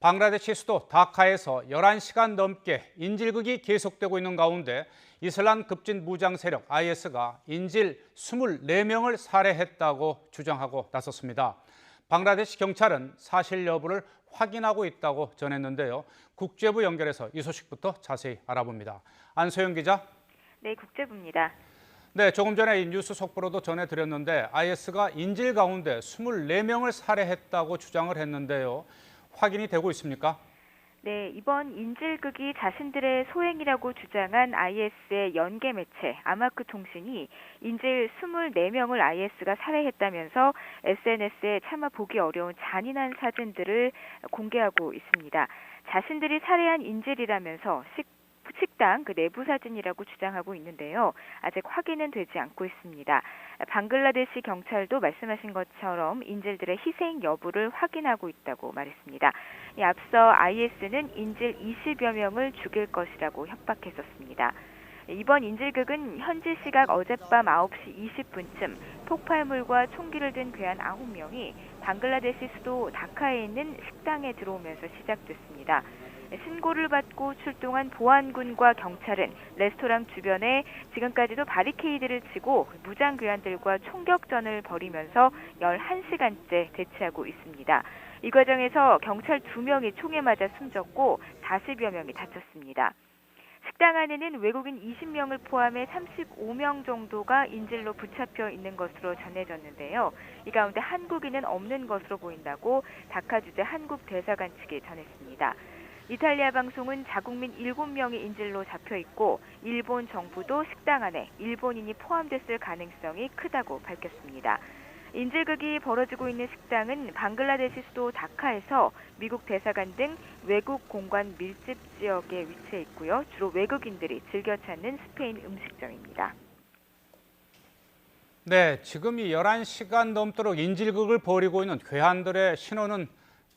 방글라데시 수도 다카에서 11시간 넘게 인질극이 계속되고 있는 가운데 이슬람 급진 무장 세력 IS가 인질 24명을 살해했다고 주장하고 나섰습니다. 방글라데시 경찰은 사실 여부를 확인하고 있다고 전했는데요. 국제부 연결해서 이 소식부터 자세히 알아봅니다. 안소영 기자. 네, 국제부입니다. 네, 조금 전에 이 뉴스 속보로도 전해드렸는데 IS가 인질 가운데 24명을 살해했다고 주장을 했는데요. 확인이 되고 있습니까? 네, 이번 인질극이 자신들의 소행이라고 주장한 IS의 연계 매체 아마크 통신이 인질 24명을 IS가 살해했다면서 SNS에 차마 보기 어려운 잔인한 사진들을 공개하고 있습니다. 자신들이 살해한 인질이라면서 식당 내부 사진이라고 주장하고 있는데요. 아직 확인은 되지 않고 있습니다. 방글라데시 경찰도 말씀하신 것처럼 인질들의 희생 여부를 확인하고 있다고 말했습니다. 앞서 IS는 인질 20여 명을 죽일 것이라고 협박했었습니다. 이번 인질극은 현지 시각 어젯밤 9시 20분쯤 폭발물과 총기를 든 괴한 9명이 방글라데시 수도 다카에 있는 식당에 들어오면서 시작됐습니다. 신고를 받고 출동한 보안군과 경찰은 레스토랑 주변에 지금까지도 바리케이드를 치고 무장 괴한들과 총격전을 벌이면서 11시간째 대치하고 있습니다. 이 과정에서 경찰 2명이 총에 맞아 숨졌고 40여 명이 다쳤습니다. 식당 안에는 외국인 20명을 포함해 35명 정도가 인질로 붙잡혀 있는 것으로 전해졌는데요. 이 가운데 한국인은 없는 것으로 보인다고 다카 주재 한국 대사관 측이 전했습니다. 이탈리아 방송은 자국민 7명이 인질로 잡혀 있고 일본 정부도 식당 안에 일본인이 포함됐을 가능성이 크다고 밝혔습니다. 인질극이 벌어지고 있는 식당은 방글라데시 수도 다카에서 미국 대사관 등 외국 공관 밀집 지역에 위치해 있고요. 주로 외국인들이 즐겨 찾는 스페인 음식점입니다. 네, 지금 이 11시간 넘도록 인질극을 벌이고 있는 괴한들의 신원은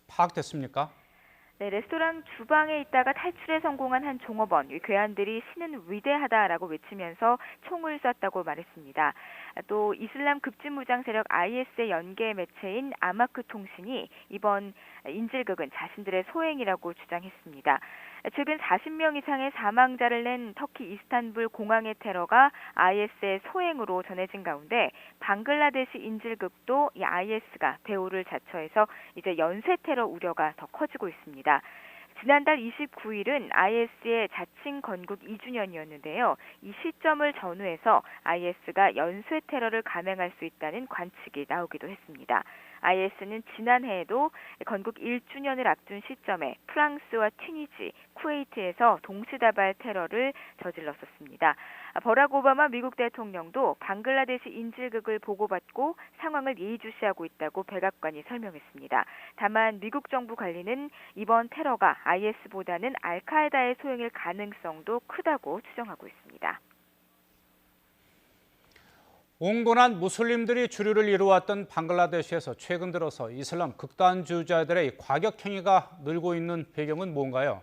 파악됐습니까? 네, 레스토랑 주방에 있다가 탈출에 성공한 한 종업원, 괴한들이 신은 위대하다라고 외치면서 총을 쐈다고 말했습니다. 또 이슬람 급진 무장 세력 IS의 연계 매체인 아마크 통신이 이번 인질극은 자신들의 소행이라고 주장했습니다. 최근 40명 이상의 사망자를 낸 터키 이스탄불 공항의 테러가 IS의 소행으로 전해진 가운데 방글라데시 인질극도 이 IS가 배후를 자처해서 이제 연쇄 테러 우려가 더 커지고 있습니다. 지난달 29일은 IS의 자칭 건국 2주년이었는데요. 이 시점을 전후해서 IS가 연쇄 테러를 감행할 수 있다는 관측이 나오기도 했습니다. IS는 지난해에도 건국 1주년을 앞둔 시점에 프랑스와 튀니지, 쿠웨이트에서 동시다발 테러를 저질렀었습니다. 버락 오바마 미국 대통령도 방글라데시 인질극을 보고받고 상황을 예의주시하고 있다고 백악관이 설명했습니다. 다만 미국 정부 관리는 이번 테러가 IS보다는 알카에다의 소행일 가능성도 크다고 추정하고 있습니다. 온건한 무슬림들이 주류를 이루었던 방글라데시에서 최근 들어서 이슬람 극단주의자들의 과격 행위가 늘고 있는 배경은 뭔가요?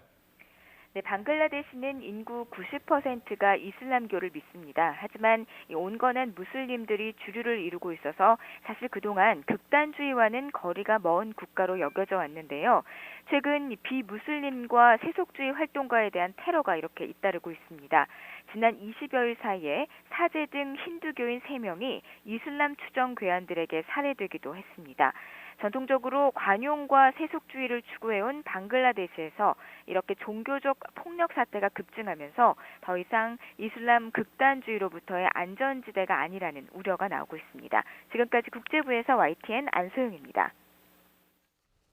네, 방글라데시는 인구 90%가 이슬람교를 믿습니다. 하지만 온건한 무슬림들이 주류를 이루고 있어서 사실 그동안 극단주의와는 거리가 먼 국가로 여겨져 왔는데요. 최근 비무슬림과 세속주의 활동가에 대한 테러가 이렇게 잇따르고 있습니다. 지난 20여일 사이에 사제 등 힌두교인 3명이 이슬람 추정 괴한들에게 살해되기도 했습니다. 전통적으로 관용과 세속주의를 추구해온 방글라데시에서 이렇게 종교적 폭력 사태가 급증하면서 더 이상 이슬람 극단주의로부터의 안전지대가 아니라는 우려가 나오고 있습니다. 지금까지 국제부에서 YTN 안소영입니다.